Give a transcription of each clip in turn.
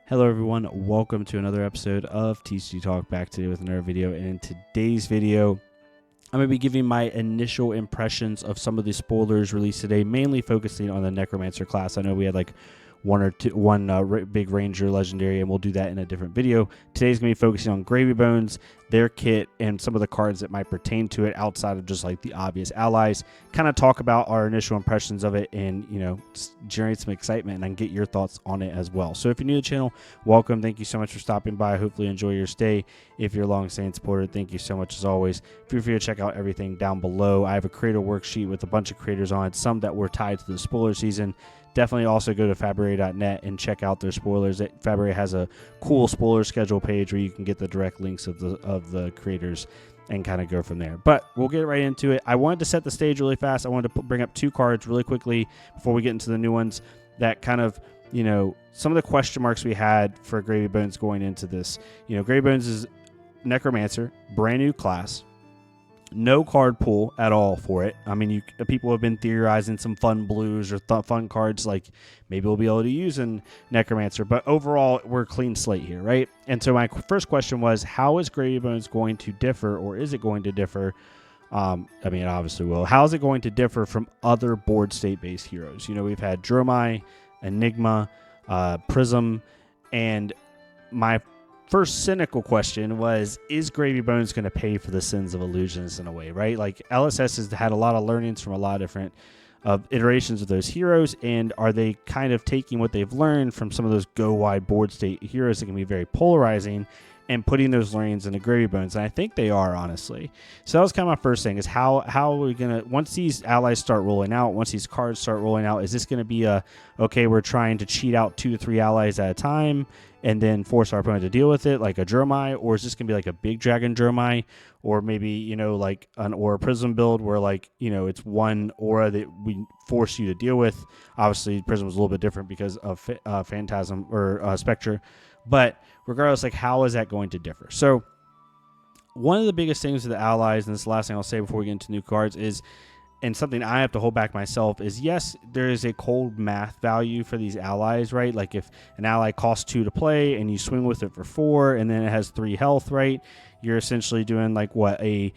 Hello everyone, welcome to another episode of TCG Talk, back today with another video. And in today's video, I'm going to be giving my initial impressions of some of the spoilers released today, mainly focusing on the Necromancer class. I know we had like one big Ranger legendary, and we'll do that in a different video. Today's going to be focusing on Gravy Bones, their kit, and some of the cards that might pertain to it outside of just like the obvious allies. Kind of talk about our initial impressions of it and, just generate some excitement, and I can get your thoughts on it as well. So if you're new to the channel, welcome. Thank you so much for stopping by. Hopefully enjoy your stay. If you're a long-standing supporter, thank you so much as always. Feel free to check out everything down below. I have a creator worksheet with a bunch of creators on it, some that were tied to the spoiler season. Definitely also go to Fabre.net and check out their spoilers. Fabre has a cool spoiler schedule page where you can get the direct links of the creators and kind of go from there. But we'll get right into it. I wanted to set the stage really fast. I wanted to bring up two cards really quickly before we get into the new ones that kind of, some of the question marks we had for Gravy Bones going into this. Gravy Bones is Necromancer, brand new class. No card pool at all for it. I mean, people have been theorizing some fun blues or fun cards like maybe we'll be able to use in Necromancer, but overall we're a clean slate here, right? And so my first question was, how is Gravy Bones going to differ, or is it going to differ? It obviously will. How is it going to differ from other board state-based heroes? We've had Dromai, Enigma, Prism, and my first cynical question was, is Gravy Bones going to pay for the sins of illusions in a way, right? Like LSS has had a lot of learnings from a lot of different iterations of those heroes, and are they kind of taking what they've learned from some of those go wide board state heroes that can be very polarizing and putting those learnings into Gravy Bones? And I think they are, honestly. So that was kind of my first thing, is how are we going to, once these allies start rolling out, once these cards start rolling out, is this going to be okay, we're trying to cheat out 2 to 3 allies at a time and then force our opponent to deal with it like a Dromai? Or is this going to be like a big dragon Dromai? Or maybe, like an Aura Prism build where it's one aura that we force you to deal with. Obviously, Prism was a little bit different because of Phantasm or Spectre. But regardless, how is that going to differ? So one of the biggest things with the allies, and this is the last thing I'll say before we get into new cards, is, and something I have to hold back myself, is yes, there is a cold math value for these allies, right? Like if an ally costs 2 to play and you swing with it for 4 and then it has 3 health, right? You're essentially doing a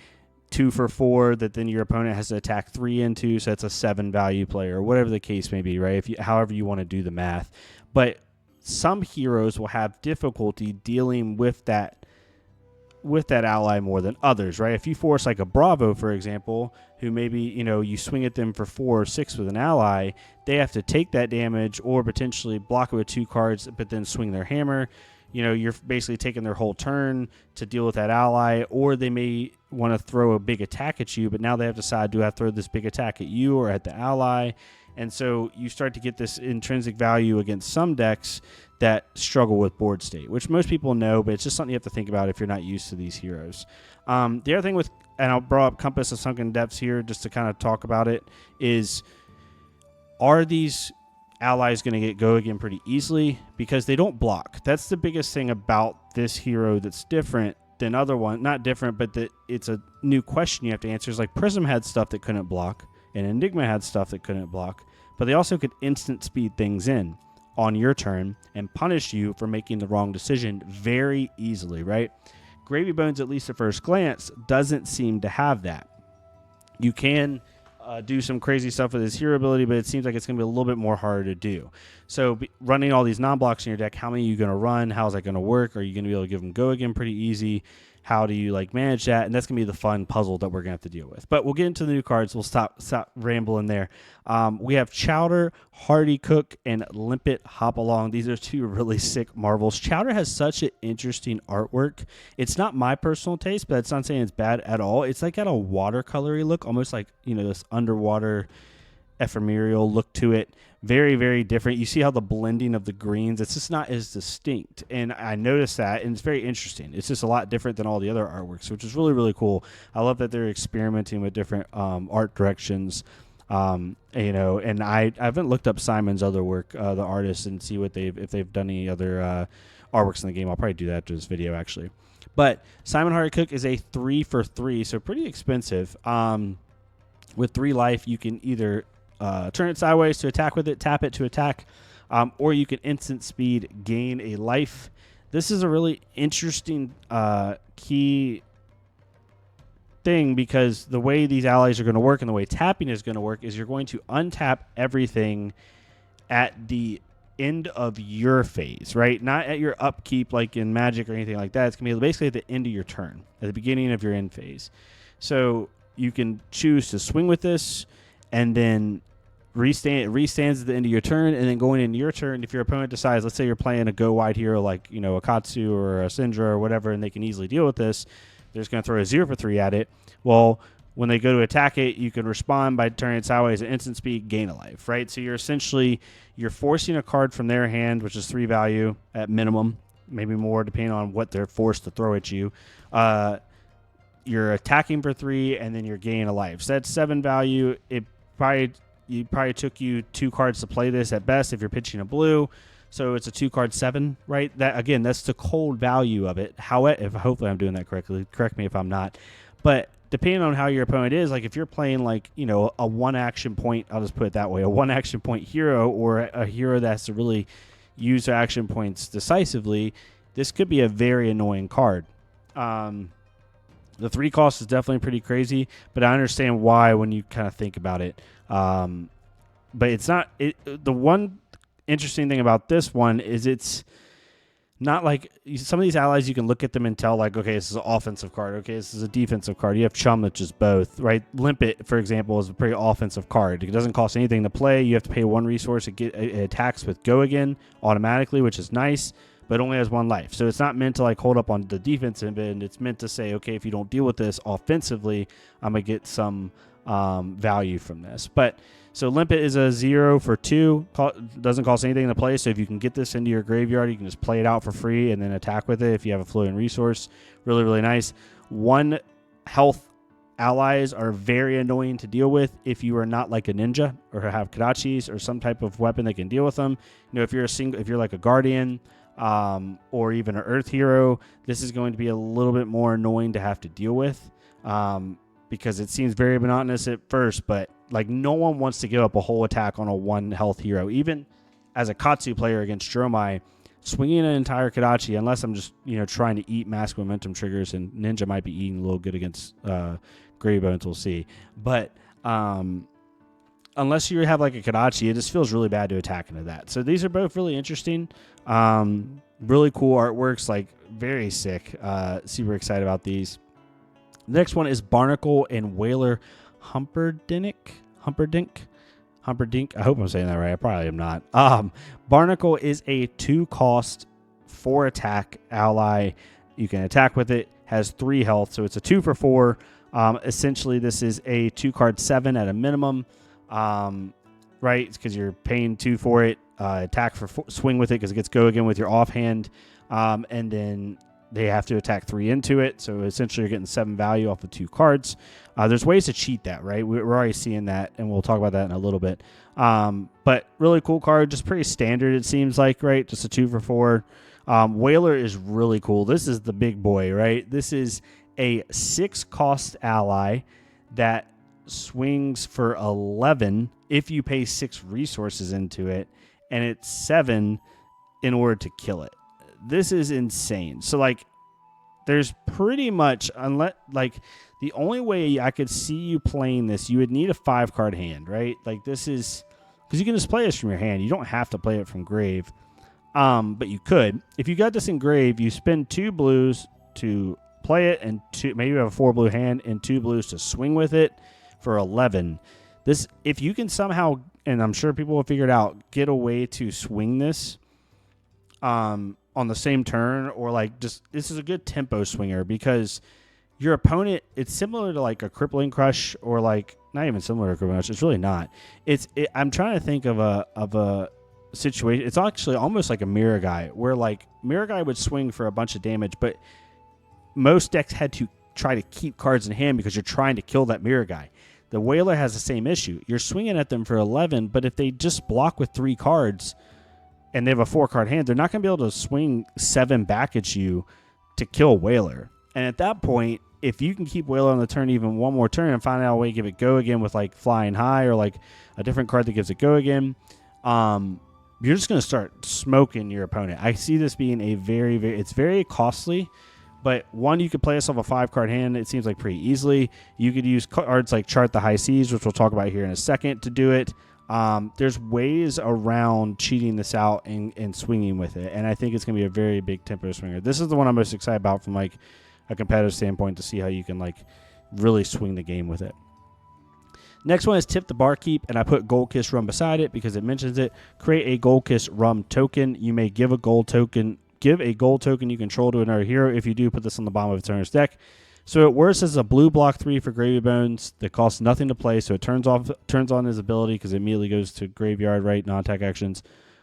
2 for 4 that then your opponent has to attack 3 into, so it's a 7 value play or whatever the case may be, right? However you want to do the math. But some heroes will have difficulty dealing with that ally more than others, right? If you force like a Bravo, for example, who maybe, you swing at them for 4 or 6 with an ally, they have to take that damage or potentially block it with 2 cards, but then swing their hammer. You're basically taking their whole turn to deal with that ally, or they may want to throw a big attack at you, but now they have to decide, do I throw this big attack at you or at the ally? And so you start to get this intrinsic value against some decks that struggle with board state, which most people know, but it's just something you have to think about if you're not used to these heroes. The other thing with, and I'll bring up Compass of Sunken Depths here just to kind of talk about it, is are these allies going to go again pretty easily? Because they don't block. That's the biggest thing about this hero that's different than other one. Not different, but that it's a new question you have to answer. Is like Prism had stuff that couldn't block, and Enigma had stuff that couldn't block, but they also could instant speed things in on your turn and punish you for making the wrong decision very easily, right? Gravy Bones, at least at first glance, doesn't seem to have that. You can do some crazy stuff with his hero ability, but it seems like it's going to be a little bit more harder to do. So running all these non-blocks in your deck, how many are you going to run? How is that going to work? Are you going to be able to give them go again pretty easy? How do you manage that? And that's going to be the fun puzzle that we're going to have to deal with. But we'll get into the new cards. We'll stop rambling there. We have Chowder, Hardy Cook, and Limpet Hopalong. These are 2 really sick marvels. Chowder has such an interesting artwork. It's not my personal taste, but it's not saying it's bad at all. It's got a watercolory look, almost like, this underwater ephemeral look to it. Very, very different. You see how the blending of the greens, it's just not as distinct. And I noticed that, and it's very interesting. It's just a lot different than all the other artworks, which is really, really cool. I love that they're experimenting with different art directions. And I haven't looked up Simon's other work, the artist, and see if they've done any other artworks in the game. I'll probably do that after this video, actually. But Simon Hardy Cook is a 3 for 3, so pretty expensive. With 3 life, you can either turn it sideways to attack with it, tap it to attack, or you can instant speed gain a life. This is a really interesting key thing, because the way these allies are going to work and the way tapping is going to work is you're going to untap everything at the end of your phase, right? Not at your upkeep like in Magic or anything like that. It's going to be basically at the end of your turn, at the beginning of your end phase. So you can choose to swing with this and then restands at the end of your turn, and then going into your turn, if your opponent decides, let's say you're playing a go wide hero like, a Katsu or a Syndra or whatever, and they can easily deal with this, they're just going to throw a 0-for-3 at it. Well, when they go to attack it, you can respond by turning it sideways at instant speed, gain a life, right? So you're forcing a card from their hand, which is 3 value at minimum, maybe more depending on what they're forced to throw at you. You're attacking for 3, and then you're gaining a life. So that's 7 value. It probably took you 2 cards to play this at best if you're pitching a blue. So it's a 2-card 7, right? That again, that's the cold value of it. However, hopefully I'm doing that correctly. Correct me if I'm not. But depending on how your opponent is, like if you're playing like, a 1 action point, I'll just put it that way, a 1 action point hero, or a hero that has to really use their action points decisively, this could be a very annoying card. The 3 cost is definitely pretty crazy, but I understand why when you kind of think about it. But it's not the one interesting thing about this one is it's not like some of these allies you can look at them and tell like, okay, this is an offensive card, okay, this is a defensive card. You have Chum, which is both, right? Limpet, for example, is a pretty offensive card. It doesn't cost anything to play. You have to pay 1 resource. It attacks with Go Again automatically, which is nice, but only has 1 life. So it's not meant to like hold up on the defensive end. It's meant to say, okay, if you don't deal with this offensively, I'm gonna get some value from this. But so Limpet is a 0-for-2, doesn't cost anything to play. So if you can get this into your graveyard, you can just play it out for free and then attack with it if you have a floating resource. Really, really nice. 1 health allies are very annoying to deal with if you are not like a ninja or have Kadachis or some type of weapon that can deal with them. If you're like a guardian or even an earth hero, this is going to be a little bit more annoying to have to deal with. Because it seems very monotonous at first, but like no one wants to give up a whole attack on a 1 health hero. Even as a Katsu player against Dromai, swinging an entire Kadachi, unless I'm just trying to eat mask momentum triggers, and Ninja might be eating a little good against Grey Bones, we'll see. But unless you have like a Kadachi, it just feels really bad to attack into that. So these are both really interesting, really cool artworks, like very sick. Super excited about these. The next one is Barnacle and Whaler Humperdinck. I hope I'm saying that right. I probably am not. Barnacle is a 2-cost 4-attack ally. You can attack with it. Has 3 health, so it's a 2-for-4. Essentially, this is a 2-card 7 at a minimum. Right? It's because you're paying 2 for it. Attack for swing with it because it gets Go Again with your offhand. And then they have to attack 3 into it. So essentially you're getting 7 value off of 2 cards. There's ways to cheat that, right? We're already seeing that, and we'll talk about that in a little bit. But really cool card, just pretty standard, it seems like, right? Just a 2-for-4. Whaler is really cool. This is the big boy, right? This is a 6-cost ally that swings for 11 if you pay 6 resources into it, and it's 7 in order to kill it. This is insane. So, like, there's pretty much, unless, like, the only way I could see you playing this, you would need a 5-card hand, right? Like, this is, because you can just play this from your hand. You don't have to play it from grave, but you could. If you got this in grave, you spend 2 blues to play it, and maybe you have a 4-blue hand and 2 blues to swing with it for 11. This, if you can somehow, and I'm sure people will figure it out, get a way to swing this, on the same turn, or like just, this is a good tempo swinger because your opponent, it's similar to like a Crippling Crush, or like not even similar to Crippling Crush. It's really not. I'm trying to think of a situation. It's actually almost like a Mirror Guy, where like Mirror Guy would swing for a bunch of damage, but most decks had to try to keep cards in hand because you're trying to kill that Mirror Guy. The Whaler has the same issue. You're swinging at them for 11, but if they just block with 3 cards, and they have a 4-card hand, they're not going to be able to swing 7 back at you to kill Whaler. And at that point, if you can keep Whaler on the turn even one more turn and find out a way to give it Go Again with like Flying High, or like a different card that gives it Go Again, you're just going to start smoking your opponent. I see this being a it's very costly, but one, you could play yourself a 5-card hand. It seems like pretty easily. You could use cards like Chart the High Seas, which we'll talk about here in a second, to do it. There's ways around cheating this out and swinging with it, and I think it's going to be a very big tempo swinger. This is the one I'm most excited about from like a competitive standpoint, to see how you can like really swing the game with it. Next one is Tip the Barkeep, and I put Gold Kiss Rum beside it because it mentions it. Create a Gold Kiss Rum token. You may give a gold token you control to another hero. If you do, put this on the bottom of its owner's deck. So it works as a blue block 3 for Gravy Bones that costs nothing to play. So it turns on his ability because it immediately goes to graveyard, right? Non-attack actions.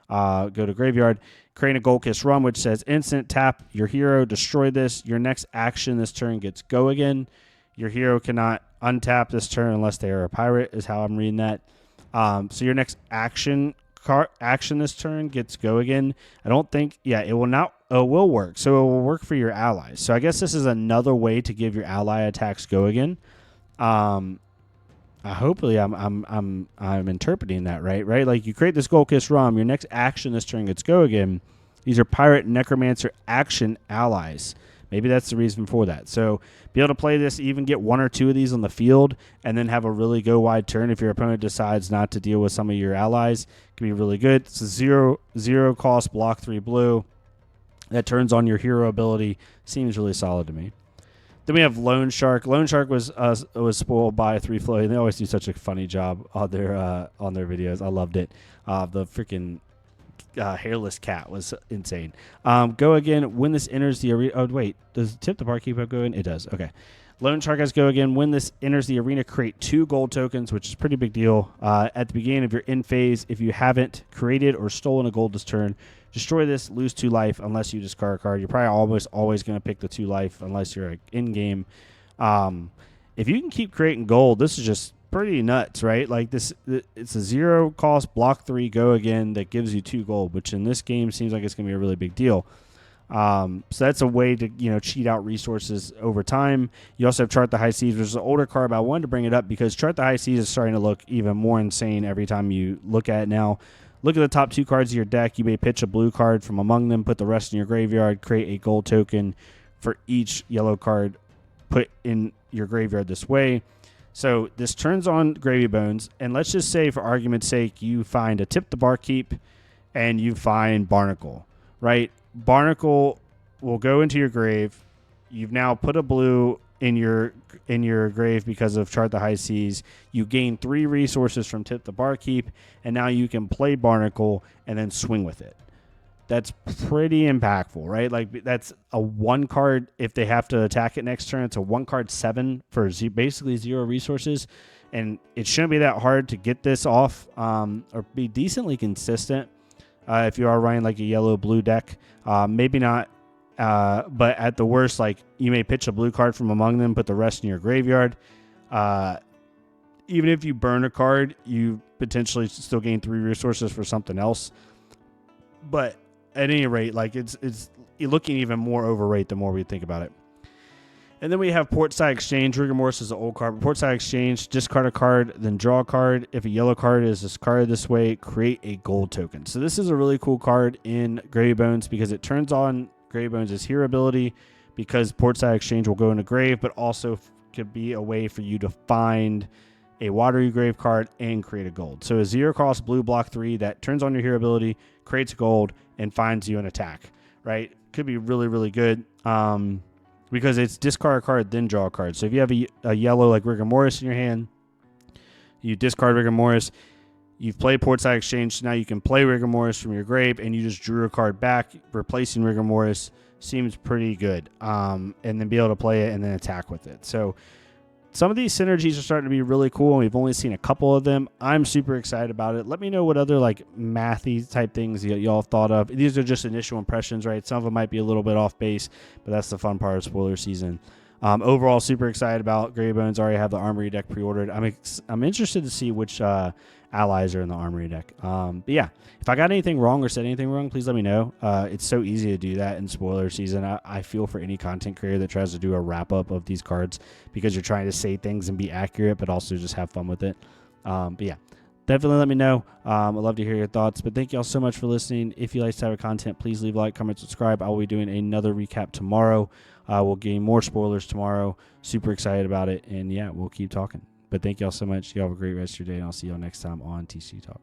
Go to graveyard. Create a Gold Kiss Rum, which says instant tap your hero, destroy this. Your next action this turn gets go again. Your hero cannot untap this turn unless they are a pirate, is how I'm reading that. So your next action this turn gets go again. I don't think, it will not. It will work. So it will work for your allies. So I guess this is another way to give your ally attacks go again. Hopefully I'm interpreting that right. Like you create this Gold Kiss Rum. Your next action this turn gets go again. These are pirate Necromancer action allies. Maybe that's the reason for that. So be able to play this, even get 1 or 2 of these on the field, and then have a really go wide turn if your opponent decides not to deal with some of your allies. It can be really good. It's a zero cost block 3 blue that turns on your hero ability. Seems really solid to me. Then we have Loan Shark. Loan Shark was spoiled by 3 flow, and they always do such a funny job on their videos. I loved it. The freaking hairless cat was insane. Go again when this enters the arena. Oh wait, does Tip the Barkeep go in? It does. Okay. Loan Shark has go again when this enters the arena. Create 2 gold tokens, which is a pretty big deal. At the beginning of your end phase, if you haven't created or stolen a gold this turn, destroy this. Lose 2 life unless you discard a card. You're probably almost always going to pick the 2 life unless you're in game. If you can keep creating gold, this is just pretty nuts, right? Like this, it's a 0 cost block 3 go again that gives you 2 gold, which in this game seems like it's going to be a really big deal. So that's a way to cheat out resources over time. You also have Chart the High Seas, which is an older card, but I wanted to bring it up because Chart the High Seas is starting to look even more insane every time you look at it now. Look at the top 2 cards of your deck. You may pitch a blue card from among them, put the rest in your graveyard, create a gold token for each yellow card put in your graveyard this way. So this turns on Gravy Bones, and let's just say, for argument's sake, you find a Tip the Barkeep and you find Barnacle, right? Barnacle will go into your grave. You've now put a blue in your grave because of Chart the High Seas. You gain 3 resources from Tip the Barkeep, and now you can play Barnacle and then swing with it. That's pretty impactful, right? Like that's a 1 card. If they have to attack it next turn, it's a 1 card 7 for basically 0 resources, and it shouldn't be that hard to get this off or be decently consistent. If you are running like a yellow-blue deck, maybe not. But at the worst, like you may pitch a blue card from among them, put the rest in your graveyard. Even if you burn a card, you potentially still gain 3 resources for something else. But at any rate, like it's looking even more overrate the more we think about it. And then we have Portside Exchange. Rigor Mortis is an old card. But Portside Exchange, discard a card, then draw a card. If a yellow card is discarded this way, create a gold token. So this is a really cool card in Gravy Bones because it turns on Gravy Bones' hero ability, because Portside Exchange will go into grave, but also could be a way for you to find a Watery Grave card and create a gold. So a 0 cost blue block 3 that turns on your hero ability, creates gold, and finds you an attack, right? Could be really, really good. Because it's discard a card, then draw a card. So if you have a yellow like Rigor Mortis in your hand, you discard Rigor Mortis, you've played Portside Exchange, so now you can play Rigor Mortis from your grave, and you just drew a card back, replacing Rigor Mortis. Seems pretty good. And then be able to play it and then attack with it. So some of these synergies are starting to be really cool, and we've only seen a couple of them. I'm super excited about it. Let me know what other like mathy type things y'all thought of. These are just initial impressions, right? Some of them might be a little bit off base, but that's the fun part of spoiler season. Overall, super excited about Gravy Bones. Already have the Armory deck pre-ordered. I'm interested to see which allies are in the Armory deck. But yeah, if I got anything wrong or said anything wrong, please let me know. It's so easy to do that in spoiler season. I feel for any content creator that tries to do a wrap-up of these cards, because you're trying to say things and be accurate, but also just have fun with it. But yeah, definitely let me know. I'd love to hear your thoughts. But thank y'all so much for listening. If you like this type of content, please leave a like, comment, subscribe. I will be doing another recap tomorrow. We'll gain more spoilers tomorrow. Super excited about it. And yeah, we'll keep talking. But thank y'all so much. Y'all have a great rest of your day, and I'll see y'all next time on TCG Talk.